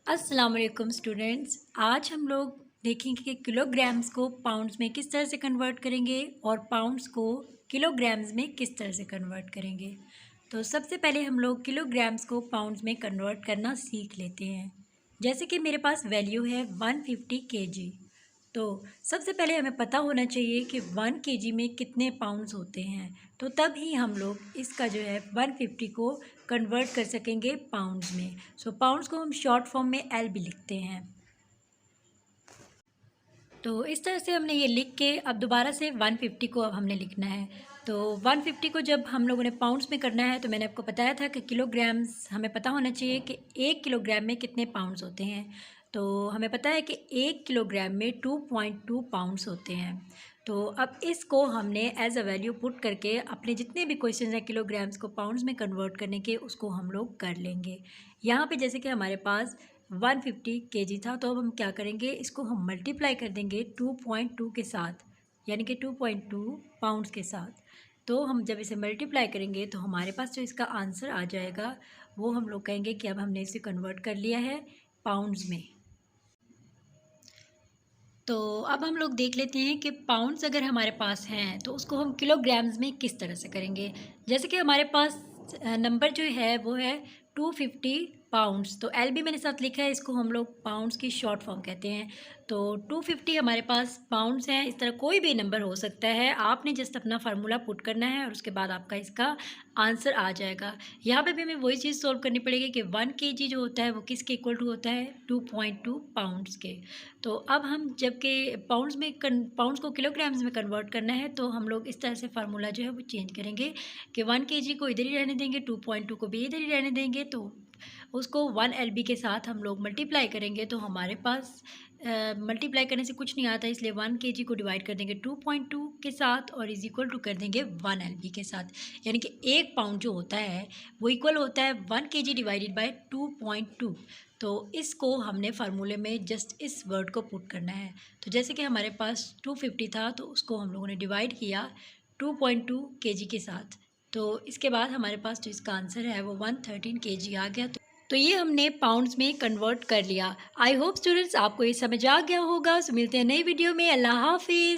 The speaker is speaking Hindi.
अस्सलाम वालेकुम स्टूडेंट्स। आज हम लोग देखेंगे कि किलोग्राम्स को पाउंड्स में किस तरह से कन्वर्ट करेंगे और पाउंड्स को किलोग्राम्स में किस तरह से कन्वर्ट करेंगे। तो सबसे पहले हम लोग किलोग्राम्स को पाउंड्स में कन्वर्ट करना सीख लेते हैं। जैसे कि मेरे पास वैल्यू है 150 केजी। तो सबसे पहले हमें पता होना चाहिए कि 1 केजी में कितने पाउंड्स होते हैं, तो तब ही हम लोग इसका जो है 150 को कन्वर्ट कर सकेंगे पाउंड्स में। सो पाउंड्स को हम शॉर्ट फॉर्म में एल भी लिखते हैं। तो इस तरह से हमने ये लिख के अब दोबारा से 150 को अब हमने लिखना है। तो 150 को जब हम लोगों ने पाउंड्स में करना है, तो मैंने आपको बताया था कि किलोग्राम्स हमें पता होना चाहिए कि 1 किलोग्राम में कितने पाउंड्स होते हैं। तो हमें पता है कि 1 किलोग्राम में 2.2 पाउंड्स होते हैं। तो अब इसको हमने एज अ वैल्यू पुट करके अपने जितने भी क्वेश्चन हैं किलोग्राम्स को पाउंड्स में कन्वर्ट करने के, उसको हम लोग कर लेंगे। यहाँ पे जैसे कि हमारे पास 150 केजी था, तो अब हम क्या करेंगे, इसको हम मल्टीप्लाई कर देंगे 2.2 के साथ, यानी कि 2.2 पाउंड्स के साथ। तो हम जब इसे मल्टीप्लाई करेंगे तो हमारे पास जो इसका आंसर आ जाएगा, वो हम लोग कहेंगे कि अब हमने इसे कन्वर्ट कर लिया है पाउंड्स में। तो अब हम लोग देख लेते हैं कि पाउंड्स अगर हमारे पास हैं तो उसको हम किलोग्राम्स में किस तरह से करेंगे। जैसे कि हमारे पास नंबर जो है वो है 250 पाउंड्स। तो एल भी मैंने साथ लिखा है, इसको हम लोग पाउंड्स की शॉर्ट फॉर्म कहते हैं। तो 250 हमारे पास पाउंड्स हैं। इस तरह कोई भी नंबर हो सकता है, आपने जस्ट अपना फार्मूला पुट करना है और उसके बाद आपका इसका आंसर आ जाएगा। यहाँ पे भी हमें वही चीज़ सॉल्व करनी पड़ेगी कि 1 केजी जो होता है वो किसके इक्वल टू होता है, 2.2 पाउंड्स के। तो अब हम जबकि पाउंड्स को किलोग्राम्स में कन्वर्ट करना है, तो हम लोग इस तरह से फार्मूला जो है वो चेंज करेंगे कि 1 केजी को इधर ही रहने देंगे, 2.2 को भी इधर ही रहने देंगे। तो उसको 1 LB के साथ हम लोग मल्टीप्लाई करेंगे, तो हमारे पास मल्टीप्लाई करने से कुछ नहीं आता, इसलिए 1 केजी को डिवाइड कर देंगे 2.2 के साथ और इज इक्वल टू कर देंगे 1 LB के साथ। यानी कि 1 पाउंड जो होता है वो इक्वल होता है 1 केजी डिवाइडेड बाय 2.2। तो इसको हमने फार्मूले में जस्ट इस वर्ड को पुट करना है। तो जैसे कि हमारे पास 250 था, तो उसको हम लोगों ने डिवाइड किया 2.2 केजी के साथ। तो इसके बाद हमारे पास जो इसका आंसर है वो 113 केजी आ गया। तो ये हमने पाउंड्स में कन्वर्ट कर लिया। आई होप स्टूडेंट्स आपको ये समझ आ गया होगा। सो मिलते हैं नई वीडियो में। अल्लाह हाफिज़।